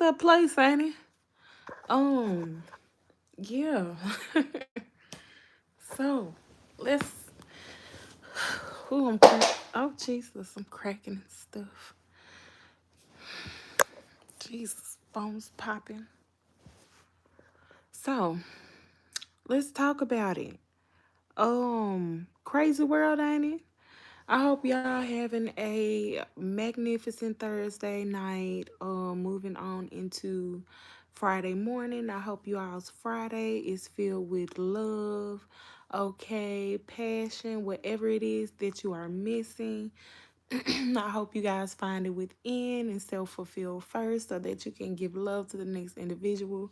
up place, ain't it? Yeah. So, let's. Who I'm crack. Oh, Jesus, I'm cracking and stuff. Jesus, bones popping. So, let's talk about it. Crazy world, ain't it? I hope y'all having a magnificent Thursday night. Moving on into Friday morning. I hope you all's Friday is filled with love, okay, passion, whatever it is that you are missing. I hope you guys find it within and self-fulfill first so that you can give love to the next individual.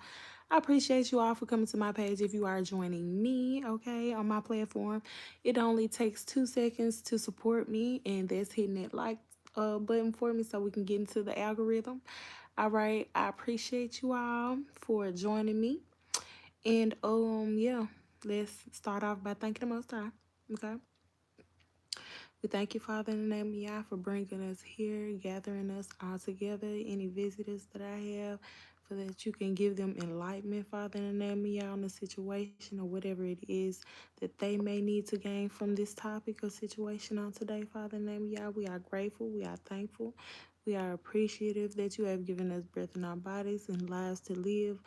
I appreciate you all for coming to my page. If you are joining me, okay, on my platform, it only takes 2 seconds to support me, and that's hitting that like button for me so we can get into the algorithm. All right, I appreciate you all for joining me. And yeah, let's start off by thanking the Most High. Okay. We thank you, Father, in the name of Yah, for bringing us here, gathering us all together. Any visitors that I have, for that you can give them enlightenment, Father, in the name of Yah, on the situation or whatever it is that they may need to gain from this topic or situation on today, Father, in the name of Yah. We are grateful, we are thankful, we are appreciative that you have given us breath in our bodies and lives to live,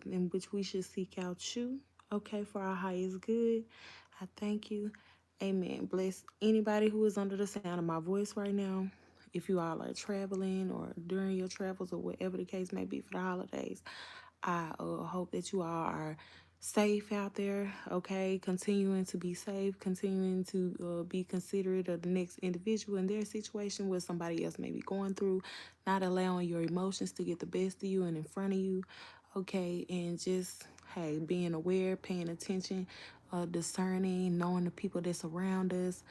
in which we should seek out you, okay, for our highest good. I thank you. Amen. Bless anybody who is under the sound of my voice right now. If you all are traveling or during your travels or whatever the case may be for the holidays, I hope that you all are safe out there, okay? Continuing to be safe, continuing to be considerate of the next individual in their situation, what somebody else may be going through, not allowing your emotions to get the best of you and in front of you, okay? And just, hey, being aware, paying attention, discerning, knowing the people that's around us,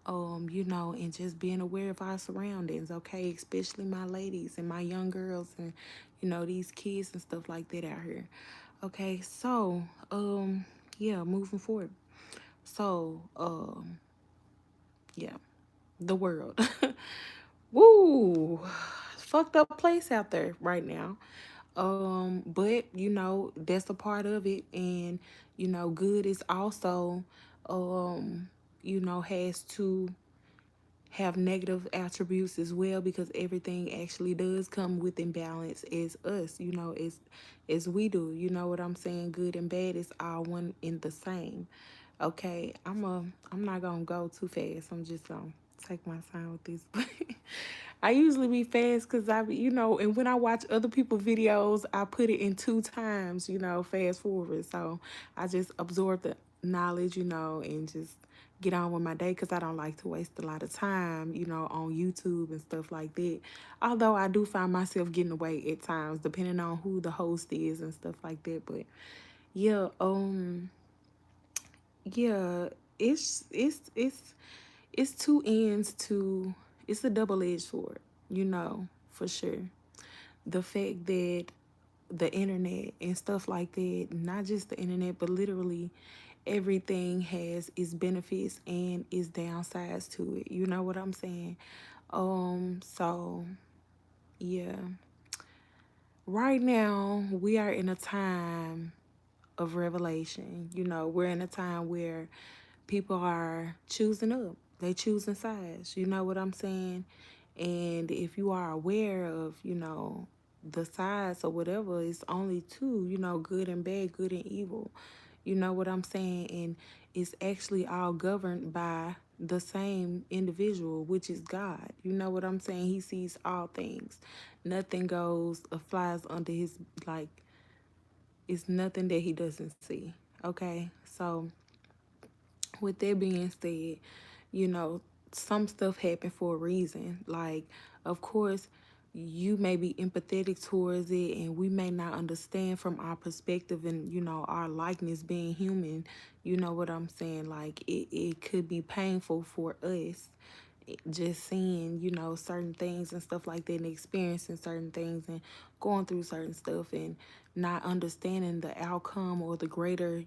and just being aware of our surroundings, okay? Especially my ladies and my young girls and, these kids and stuff like that out here. Okay, so, yeah, moving forward. So, yeah, the world. Woo! Fucked up place out there right now. But that's a part of it, and good is also has to have negative attributes as well, because everything actually does come with imbalance as us, as we do. You know what I'm saying? Good and bad is all one in the same. Okay, I'm not gonna go too fast. I'm just gonna take my time with this. I usually be fast because and when I watch other people videos, I put it in 2 times, fast forward. So I just absorb the knowledge, and just get on with my day, because I don't like to waste a lot of time, on YouTube and stuff like that. Although I do find myself getting away at times, depending on who the host is and stuff like that. But yeah, yeah, it's two ends to it's a double-edged sword, for sure. The fact that the internet and stuff like that, not just the internet, but literally everything has its benefits and its downsides to it. You know what I'm saying? So yeah. Right now we are in a time of revelation. We're in a time where people are choosing up. They choosing sides. You know what I'm saying? And if you are aware of, the sides or whatever, it's only two, good and bad, good and evil. You know what I'm saying? And it's actually all governed by the same individual, which is God. You know what I'm saying? He sees all things. Nothing goes or flies under his, like, it's nothing that he doesn't see. Okay? So with that being said, you know, some stuff happened for a reason. Like, of course, you may be empathetic towards it, and we may not understand from our perspective and, our likeness being human. You know what I'm saying? Like, it could be painful for us just seeing, certain things and stuff like that, and experiencing certain things and going through certain stuff, and not understanding the outcome or the greater,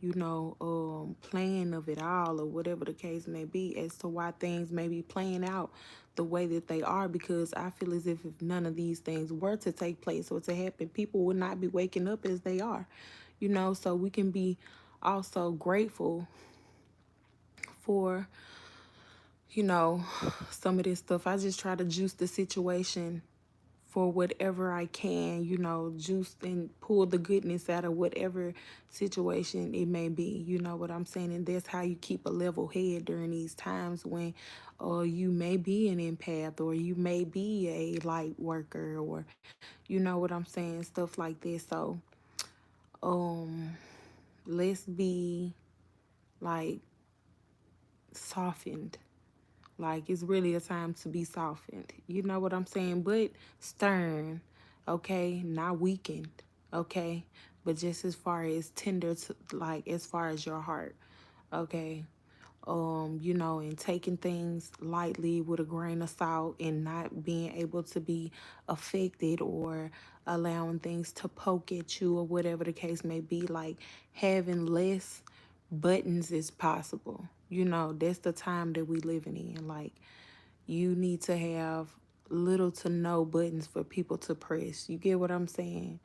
plan of it all, or whatever the case may be, as to why things may be playing out the way that they are, because I feel as if none of these things were to take place or to happen, people would not be waking up as they are, so we can be also grateful for, you know, some of this stuff. I just try to juice the situation for whatever I can, juice and pull the goodness out of whatever situation it may be. You know what I'm saying? And that's how you keep a level head during these times when you may be an empath, or you may be a light worker, or you know what I'm saying? Stuff like this. So um let's be like softened. Like, it's really a time to be softened. You know what I'm saying? But stern, okay? Not weakened, okay? But just as far as tender, to, like, as far as your heart, okay? And taking things lightly with a grain of salt, and not being able to be affected, or allowing things to poke at you, or whatever the case may be. Like, having less buttons is possible. That's the time that we living in. Like, you need to have little to no buttons for people to press. You get what I'm saying?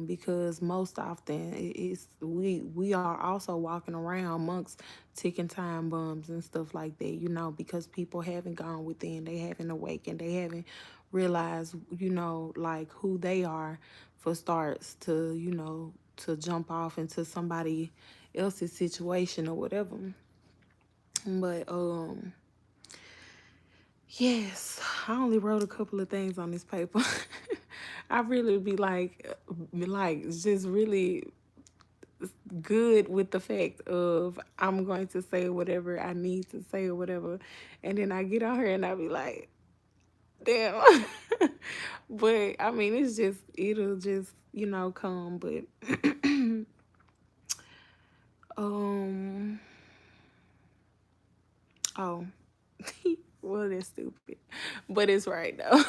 Because most often we are also walking around amongst ticking time bombs and stuff like that, because people haven't gone within, they haven't awakened, they haven't realized, like, who they are, for starts to, to jump off into somebody else's situation or whatever. But yes, I only wrote a couple of things on this paper. I really be like, just really good with the fact of I'm going to say whatever I need to say or whatever, and then I get on here and I be like, damn. But I mean, it'll just come. But um, oh. Well, that's stupid, but it's right though.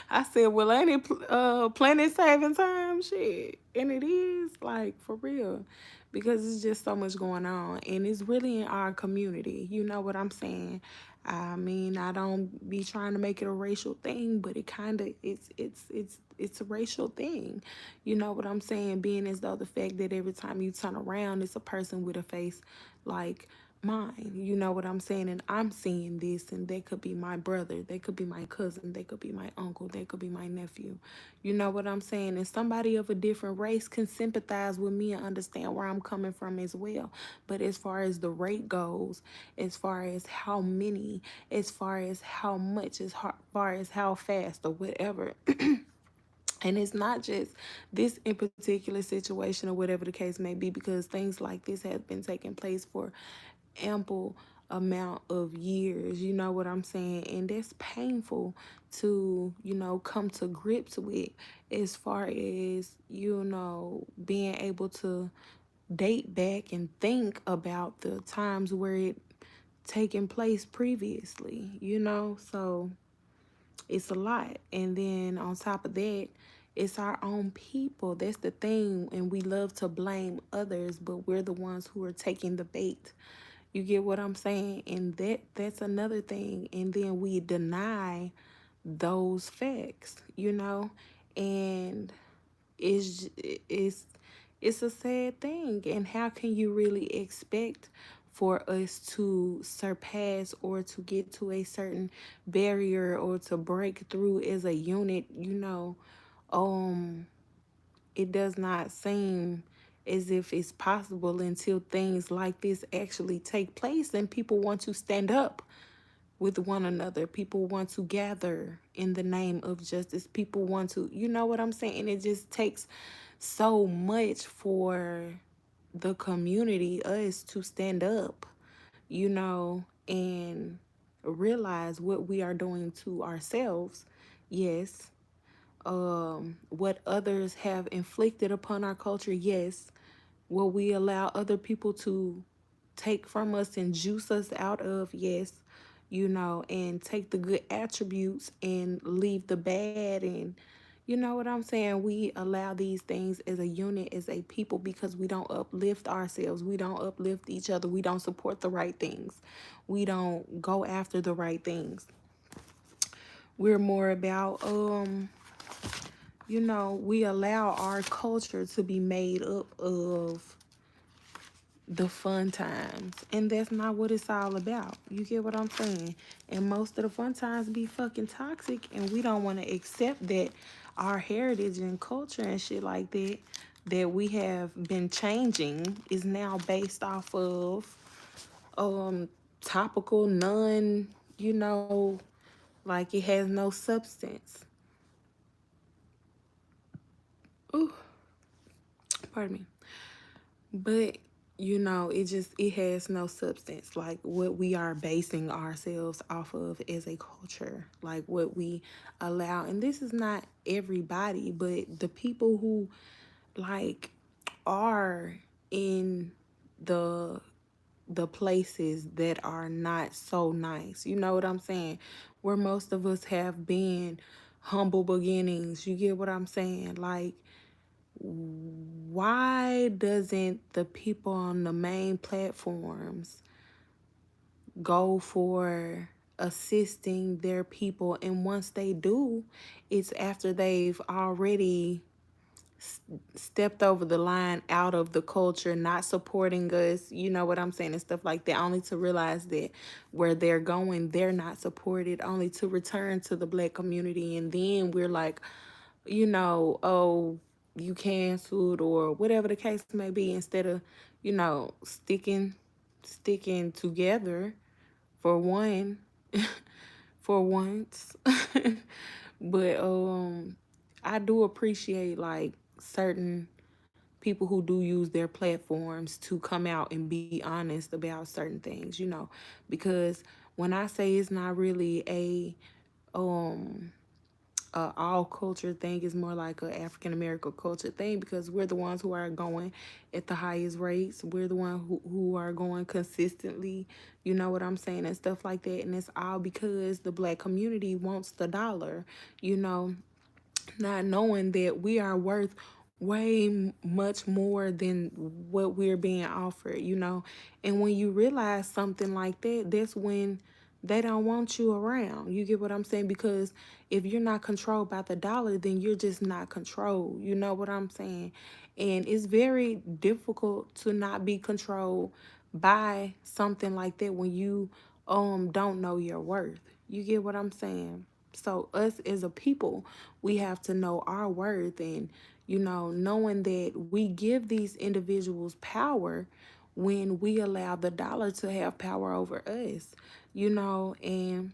I said, well, ain't it planet saving time? Shit, and it is, like, for real, because it's just so much going on, and it's really in our community. You know what I'm saying? I mean, I don't be trying to make it a racial thing, but it kind of it's a racial thing. You know what I'm saying? Being as though the fact that every time you turn around, it's a person with a face like mine. You know what I'm saying? And I'm seeing this, and they could be my brother, they could be my cousin, they could be my uncle, they could be my nephew. You know what I'm saying? And somebody of a different race can sympathize with me and understand where I'm coming from as well. But as far as the rate goes, as far as how many, as far as how much, as far as how fast or whatever. And it's not just this in particular situation or whatever the case may be, because things like this have been taking place for ample amount of years. You know what I'm saying? And that's painful to, come to grips with, as far as, being able to date back and think about the times where it taken place previously, So it's a lot. And then on top of that, it's our own people. That's the thing. And we love to blame others, but we're the ones who are taking the bait. You get what I'm saying? And that's another thing. And then we deny those facts, And it's it's it's a sad thing. And how can you really expect for us to surpass, or to get to a certain barrier, or to break through as a unit? Um it does not seem as if it's possible until things like this actually take place, and people want to stand up with one another. People want to gather in the name of justice. People want to, you know what I'm saying? And it just takes so much for the community, us, to stand up, and realize what we are doing to ourselves. Yes. What others have inflicted upon our culture. Yes. Will we allow other people to take from us and juice us out of? Yes. And take the good attributes and leave the bad. And you know what I'm saying? We allow these things as a unit, as a people, because we don't uplift ourselves. We don't uplift each other. We don't support the right things. We don't go after the right things. We're more about we allow our culture to be made up of the fun times, and that's not what it's all about. You get what I'm saying? And most of the fun times be fucking toxic, and we don't want to accept that our heritage and culture and shit like that we have been changing is now based off of um topical, none, you know like it has no substance. Ooh, pardon me. But it has no substance, like what we are basing ourselves off of as a culture, like what we allow. And this is not everybody, but the people who like are in the the places that are not so nice. You know what I'm saying? Where most of us have been humble beginnings. You get what I'm saying? Like, why doesn't the people on the main platforms go for assisting their people? And once they do, it's after they've already stepped over the line out of the culture, not supporting us, you know what I'm saying, and stuff like that, only to realize that where they're going, they're not supported, only to return to the black community. And then we're like, oh, you canceled or whatever the case may be, instead of, sticking together for one, for once. But I do appreciate like certain people who do use their platforms to come out and be honest about certain things, because when I say it's not really um all culture thing, is more like a African American culture thing, because we're the ones who are going at the highest rates. We're the ones who are going consistently, you know what I'm saying, and stuff like that. And it's all because the black community wants the dollar, you know, not knowing that we are worth way much more than what we're being offered, And when you realize something like that, that's when they don't want you around. You get what I'm saying? Because if you're not controlled by the dollar, then you're just not controlled. You know what I'm saying? And it's very difficult to not be controlled by something like that when you don't know your worth. You get what I'm saying? So us as a people, we have to know our worth, and knowing that we give these individuals power when we allow the dollar to have power over us, and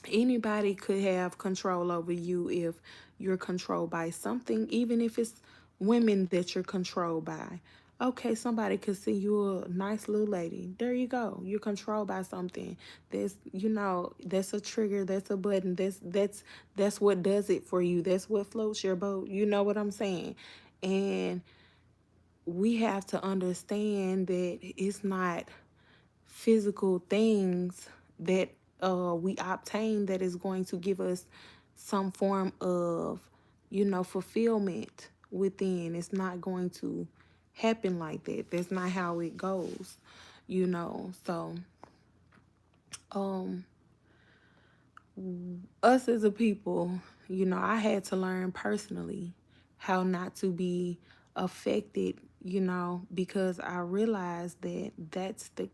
anybody could have control over you if you're controlled by something, even if it's women that you're controlled by. Okay, somebody could see you a nice little lady. There you go. You're controlled by something. That's a trigger, that's a button. That's what does it for you. That's what floats your boat. You know what I'm saying? And we have to understand that it's not physical things that we obtain that is going to give us some form of, fulfillment within. It's not going to happen like that. That's not how it goes, So, um, us as a people, I had to learn personally how not to be affected, because I realized that that's the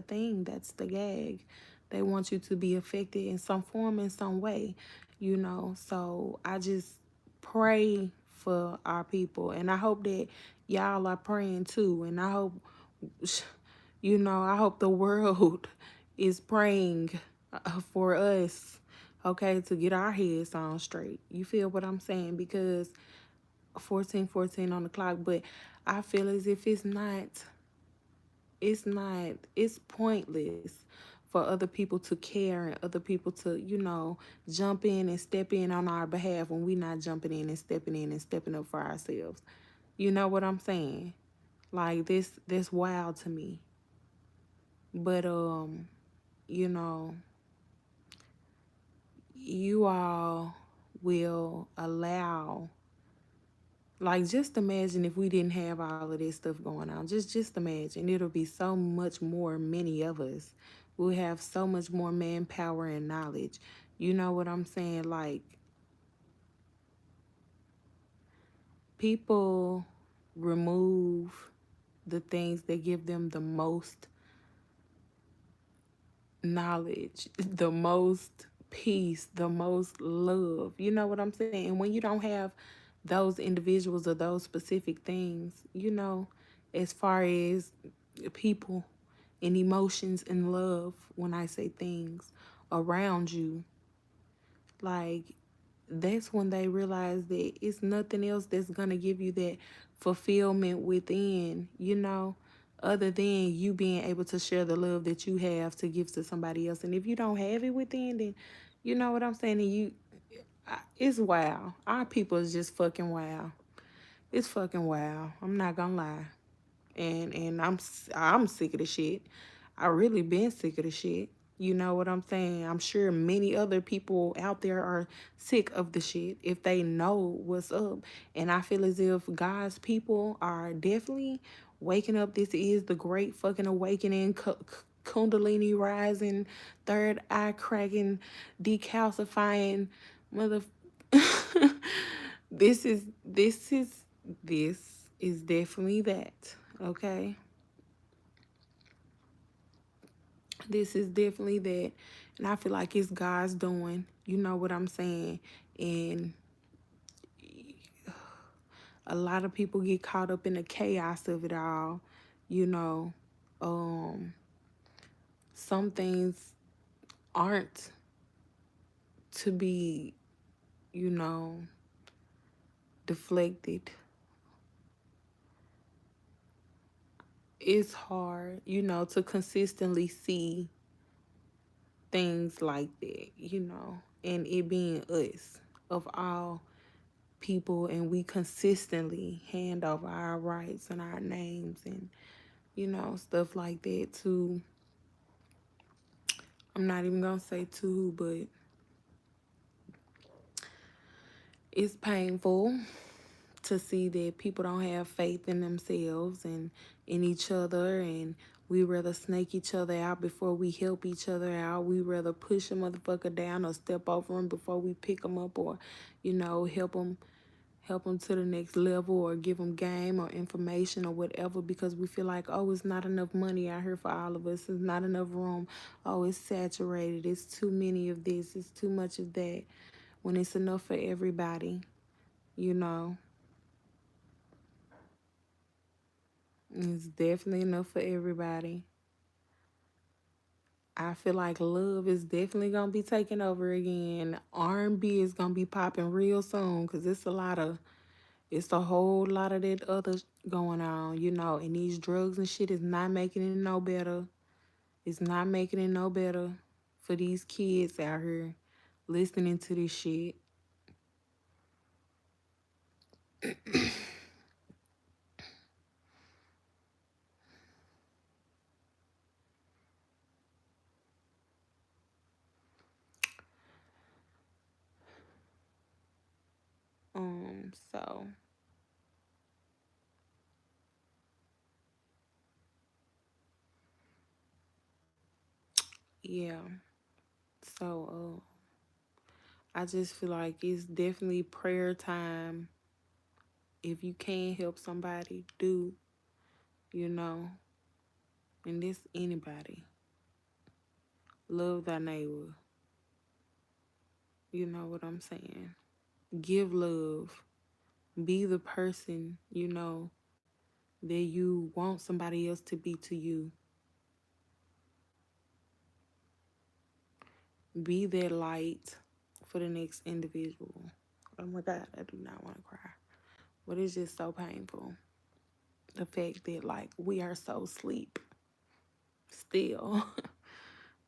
thing, that's the gag. They want you to be affected in some form, in some way, So I just pray for our people, and I hope that y'all are praying too, and I hope I hope the world is praying for us, okay, to get our heads on straight. You feel what I'm saying? Because 14:14 on the clock, but I feel as if it's pointless for other people to care and other people to, jump in and step in on our behalf when we not jumping in and stepping up for ourselves. You know what I'm saying? Like this wild to me. But you know, you all will allow, like, just imagine if we didn't have all of this stuff going on. Just imagine. It'll be so much more, many of us will have so much more manpower and knowledge. You know what I'm saying? Like, people remove the things that give them the most knowledge, the most peace, the most love. You know what I'm saying? And when you don't have those individuals or those specific things, as far as people and emotions and love, when I say things around you, like, that's when they realize that it's nothing else that's going to give you that fulfillment within, other than you being able to share the love that you have to give to somebody else. And if you don't have it within, then you know what I'm saying? And it's wow. Our people is just fucking wow. It's fucking wow. I'm not gonna lie. And I'm sick of the shit. I really been sick of the shit. You know what I'm saying? I'm sure many other people out there are sick of the shit if they know what's up. And I feel as if God's people are definitely waking up. This is the great fucking awakening, Kundalini rising, third eye cracking, decalcifying, mother. This is definitely that. Okay, this is definitely that, and I feel like it's God's doing. You know what I'm saying? And a lot of people get caught up in the chaos of it all. You know, um, some things aren't to be, you know, deflected. It's hard, to consistently see things like that, and it being us of all people, and we consistently hand over our rights and our names and stuff like that to, I'm not even gonna say to, but it's painful to see that people don't have faith in themselves and in each other, and we rather snake each other out before we help each other out. We rather push a motherfucker down or step over them before we pick them up, or help them to the next level, or give them game or information or whatever, because we feel like, oh, it's not enough money out here for all of us. It's not enough room. Oh, it's saturated. It's too many of this. It's too much of that. When it's enough for everybody, you know. It's definitely enough for everybody. I feel like love is definitely gonna be taking over again. R&B is gonna be popping real soon, because it's a whole lot of that other going on, and these drugs and shit is not making it no better. It's not making it no better for these kids out here listening to this shit. So yeah. So I just feel like it's definitely prayer time. If you can help somebody, do, you know, and this anybody. Love thy neighbor. You know what I'm saying? Give love. Be the person, that you want somebody else to be to you. Be that light for the next individual. Oh my God, I do not want to cry. But it's just so painful. The fact that, like, we are so asleep still.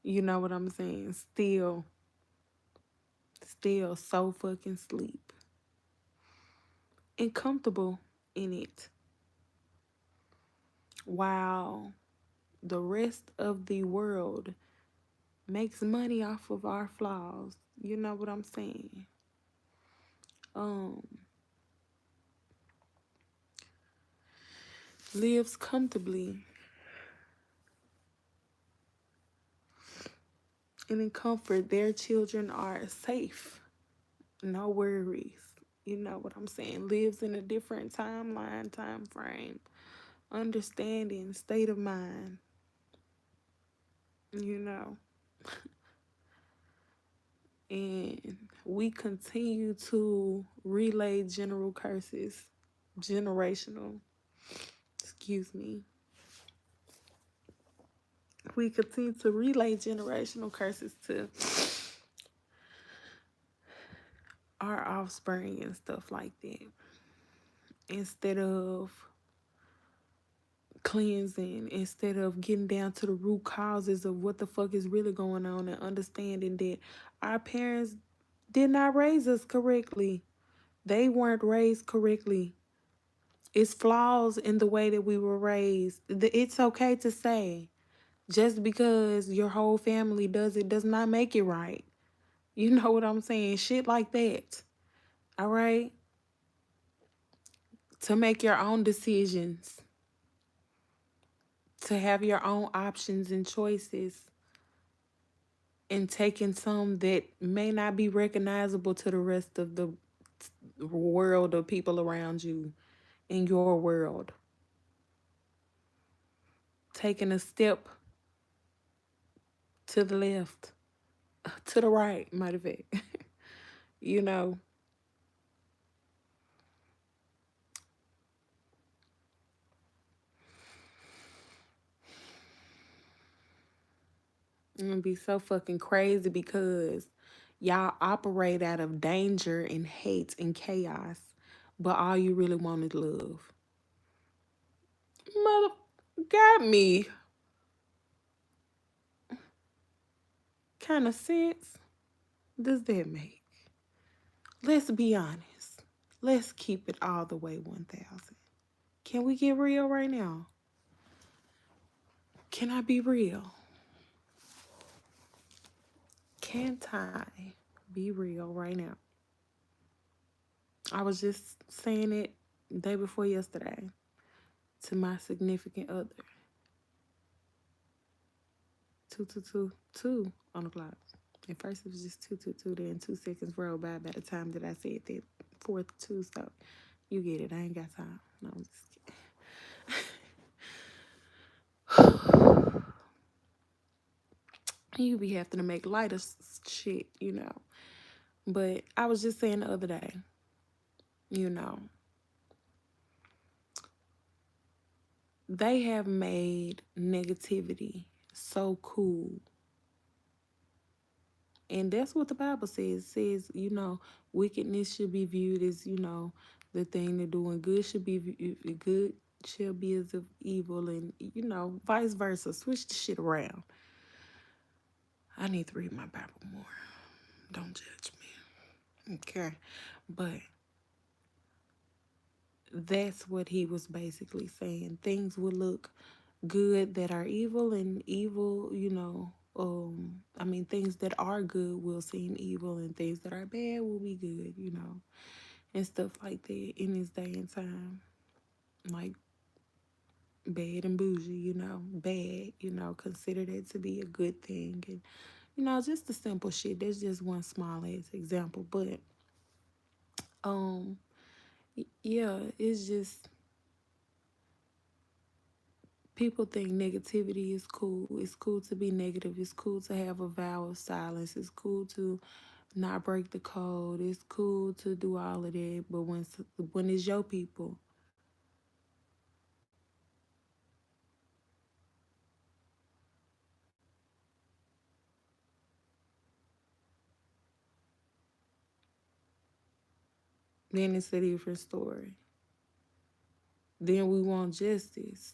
You know what I'm saying? Still so fucking sleep. And comfortable in it. While the rest of the world makes money off of our flaws. You know what I'm saying? Um, Lives comfortably and in comfort, their children are safe. No worries. You know what I'm saying? Lives in a different timeline, time frame, understanding, state of mind, you know. And we continue to relay general curses, generational, excuse me. We continue to relay generational curses to our offspring and stuff like that instead of cleansing, instead of getting down to the root causes of what the fuck is really going on and understanding that our parents did not raise us correctly. They weren't raised correctly. It's flaws in the way that we were raised. It's okay to say just because your whole family does it does not make it right. You know what I'm saying? Shit like that. All right? To make your own decisions, to have your own options and choices, and taking some that may not be recognizable to the rest of the world of people around you in your world. Taking a step to the left, to the right, matter of fact. You know, it's gonna be so fucking crazy because y'all operate out of danger and hate and chaos, but all you really want is love. Mother, got me. Kind of sense does that make? Let's be honest. Let's keep it all the way 1000. Can we get real right now? Can I be real? Can't I be real right now? I was just saying it day before yesterday to my significant other. 222 on the clock. At first it was just 222, then 2 seconds rolled by the time that I said that fourth two. So you get it. I ain't got time. No, I'm just kidding. You be having to make light of shit, you know. But I was just saying the other day, you know, they have made negativity so cool. And that's what the Bible says. It says, you know, wickedness should be viewed as, you know, the thing to do, and good should be good shall be as of evil, and you know, vice versa. Switch the shit around. I need to read my Bible more. Don't judge me. Okay. But that's what he was basically saying. Things will look good that are evil, and evil, you know, I mean, things that are good will seem evil, and things that are bad will be good, you know, and stuff like that in this day and time. Like bad and bougie, you know, bad, you know, consider that to be a good thing. And, you know, just the simple shit. That's just one small ass example. But, um, yeah, it's just people think negativity is cool. It's cool to be negative. It's cool to have a vow of silence. It's cool to not break the code. It's cool to do all of that. But when it's your people, then it's a different story. Then we want justice.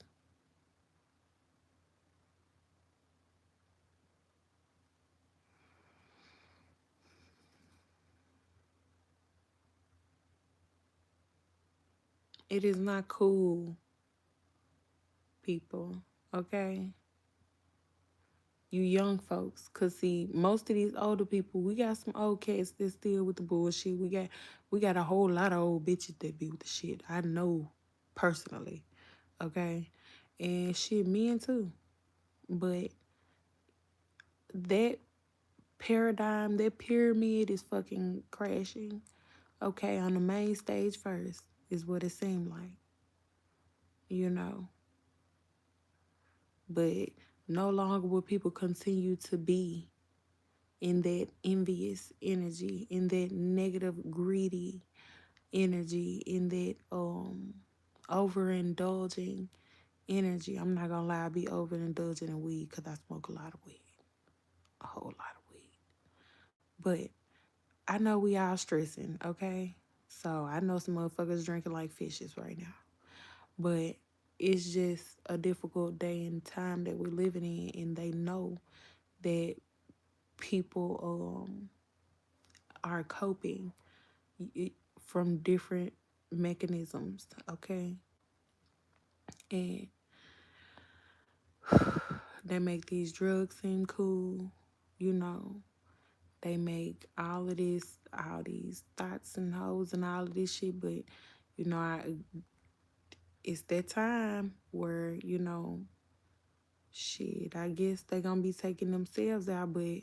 It is not cool, people. Okay? You young folks. Cause see, most of these older people, we got some old cats that still with the bullshit. We got a whole lot of old bitches that be with the shit. I know personally. Okay? And shit, men too. But that paradigm, that pyramid is fucking crashing. Okay, on the main stage first is what it seemed like, you know. But no longer will people continue to be in that envious energy, in that negative, greedy energy, in that overindulging energy. I'm not gonna lie, I be overindulging in weed because I smoke a lot of weed, a whole lot of weed. But I know we all stressing, okay? So I know some motherfuckers drinking like fishes right now. But it's just a difficult day and time that we're living in, and they know that people are coping from different mechanisms, okay? And they make these drugs seem cool, you know. They make all these thoughts and hoes and all of this shit, but you know, it's that time where, you know, shit, I guess they gonna be taking themselves out, but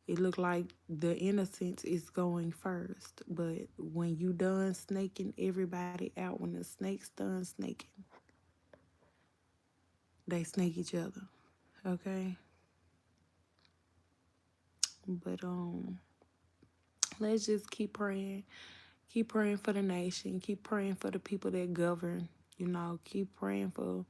it look like the innocence is going first. But when you done snaking everybody out, when the snake's done snaking, they snake each other. Okay? But let's just keep praying. Keep praying for the nation. Keep praying for the people that govern. You know, keep praying for,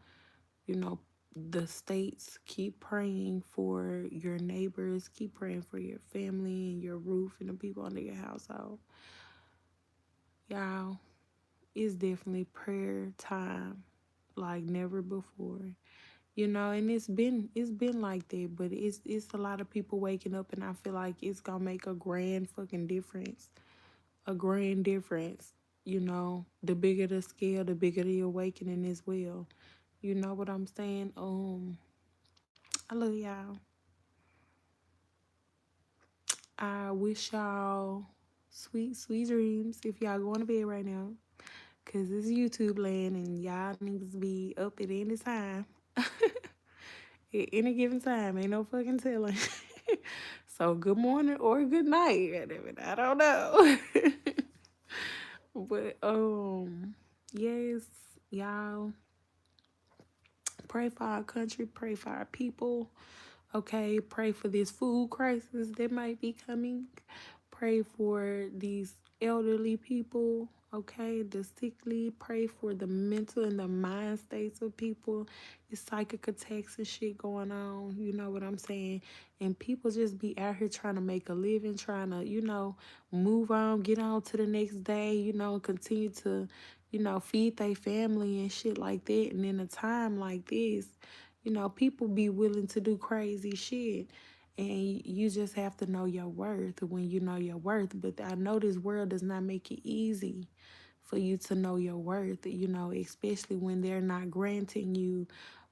you know, the states. Keep praying for your neighbors. Keep praying for your family and your roof and the people under your household. Y'all, it's definitely prayer time like never before. You know, and it's been like that, but it's a lot of people waking up, and I feel like it's gonna make a grand fucking difference. A grand difference. You know, the bigger the scale, the bigger the awakening as well. You know what I'm saying? I love y'all. I wish y'all sweet, sweet dreams if y'all going to bed right now. Cause it's YouTube land and y'all niggas be up at any time. At any given time. Ain't no fucking telling. So good morning or good night. I don't know. But yes, y'all pray for our country, pray for our people. Okay, pray for this food crisis that might be coming. Pray for these elderly people, okay, the sickly. Pray for the mental and the mind states of people. It's psychic attacks and shit going on, you know what I'm saying? And people just be out here trying to make a living, trying to, you know, move on, get on to the next day, you know, continue to, you know, feed their family and shit like that. And in a time like this, you know, people be willing to do crazy shit. And you just have to know your worth when you know your worth. But I know this world does not make it easy for you to know your worth, you know, especially when they're not granting you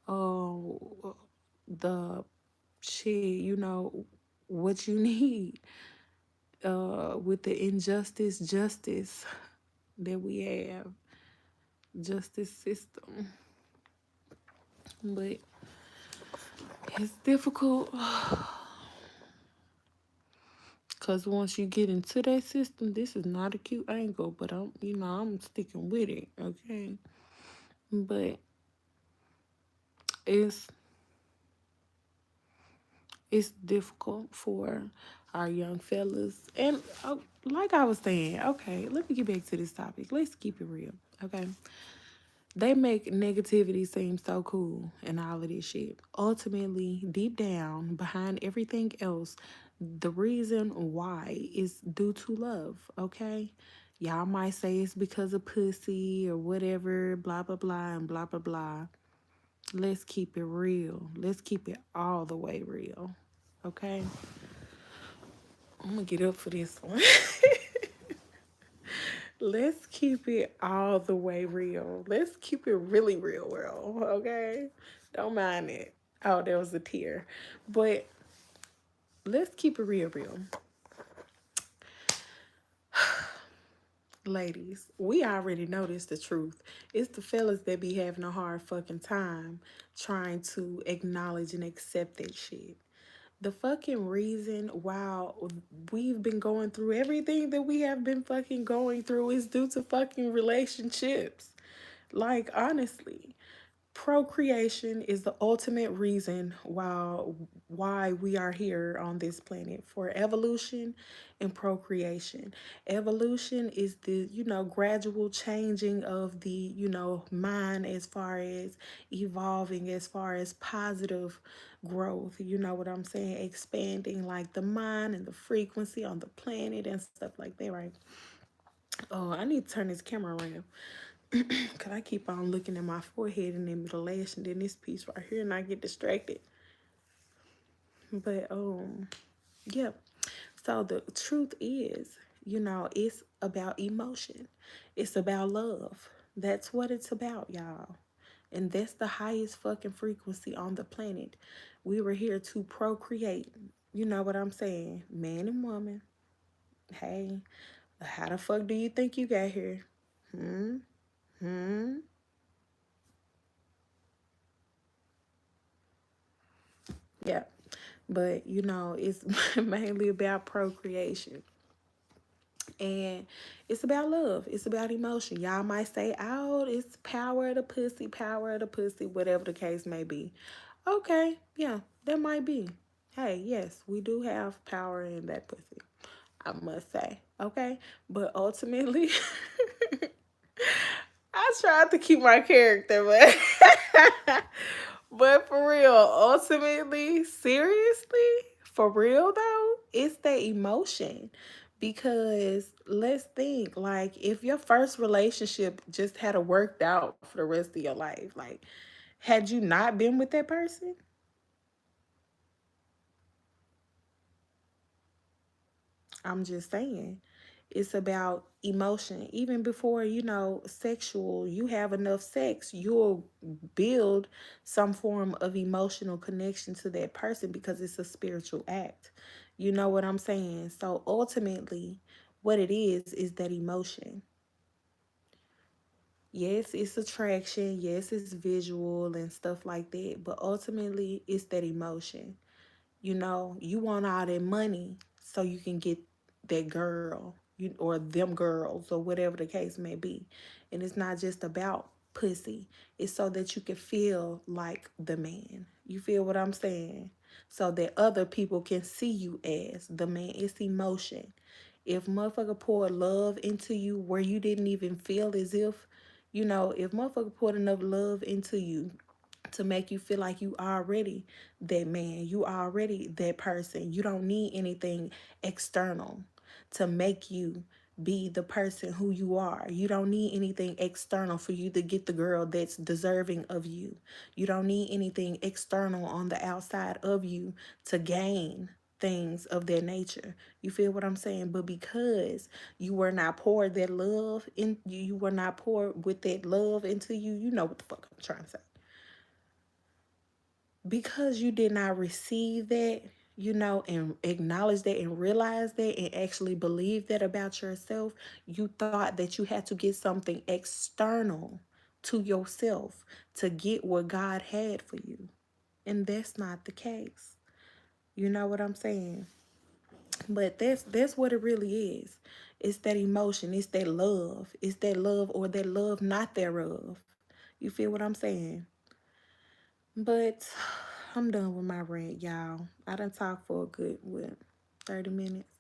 the shit, you know, what you need with the justice that we have, justice system. But it's difficult. Cause once you get into that system, this is not a cute angle, but I'm sticking with it, okay? But it's it's difficult for our young fellas, and like I was saying, okay, let me get back to this topic. Let's keep it real, okay? They make negativity seem so cool and all of this shit. Ultimately, deep down, behind everything else, the reason why is due to love, okay? Y'all might say it's because of pussy or whatever, blah, blah, blah, and blah, blah, blah. Let's keep it real. Let's keep it all the way real, okay? I'm gonna get up for this one. Let's keep it all the way real. Let's keep it really real, world. Okay? Don't mind it. Oh, there was a tear. But let's keep it real, real. Ladies, we already know this the truth. It's the fellas that be having a hard fucking time trying to acknowledge and accept that shit. The fucking reason why we've been going through everything that we have been fucking going through is due to fucking relationships. Like, honestly, procreation is the ultimate reason why we are here on this planet, for evolution and procreation. Evolution is the, gradual changing of the, mind, as far as evolving, as far as positive growth, you know what I'm saying, expanding like the mind and the frequency on the planet and stuff like that, right? Oh, I need to turn this camera around. Cause I keep on looking at my forehead and then the lash and then this piece right here, and I get distracted. But yeah. So the truth is, it's about emotion. It's about love. That's what it's about, y'all. And that's the highest fucking frequency on the planet. We were here to procreate. You know what I'm saying? Man and woman. Hey, how the fuck do you think you got here? Hmm? Hmm? Yeah. But it's mainly about procreation. And it's about love. It's about emotion. Y'all might say, oh, it's power of the pussy, whatever the case may be. Okay, yeah, that might be. Hey, yes, we do have power in that pussy, I must say. Okay, but ultimately, I tried to keep my character, but but for real, ultimately, seriously, for real though, it's the emotion. Because let's think, like, if your first relationship just had worked out for the rest of your life, like, had you not been with that person? I'm just saying. It's about emotion. Even before, sexual, you have enough sex, you'll build some form of emotional connection to that person because it's a spiritual act. You know what I'm saying? So ultimately, what it is that emotion. Yes, it's attraction. Yes, it's visual and stuff like that. But ultimately, it's that emotion. You want all that money so you can get that girl, or them girls, or whatever the case may be. And it's not just about pussy. It's so that you can feel like the man. You feel what I'm saying? So that other people can see you as the man. It's emotion. If motherfucker poured love into you where you didn't even feel as if, if motherfucker poured enough love into you to make you feel like you already that man, you already that person. You don't need anything external to make you be the person who you are. You don't need anything external for you to get the girl that's deserving of you. You don't need anything external on the outside of you to gain things of that nature. You feel what I'm saying? But because you were not poured that love in you were not poured with that love into you, you know what the fuck I'm trying to say. Because you did not receive that, and acknowledge that and realize that and actually believe that about yourself, you thought that you had to get something external to yourself to get what God had for you. And that's not the case. You know what I'm saying? But that's what it really is. It's that emotion, it's that love. It's that love, or that love not thereof. You feel what I'm saying? But I'm done with my rant, y'all. I done talked for a good, 30 minutes?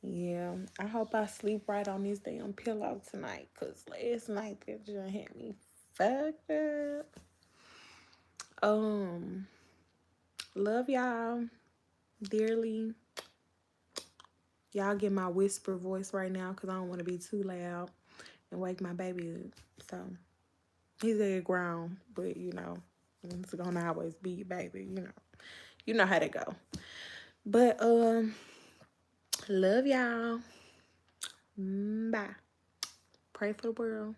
Yeah, I hope I sleep right on this damn pillow tonight, because last night that just had me fucked up. Um, love y'all dearly. Y'all get my whisper voice right now, because I don't want to be too loud and wake my baby up. So, he's at grown, but, it's gonna always be your baby, You know how to go. But, love y'all. Bye. Pray for the world.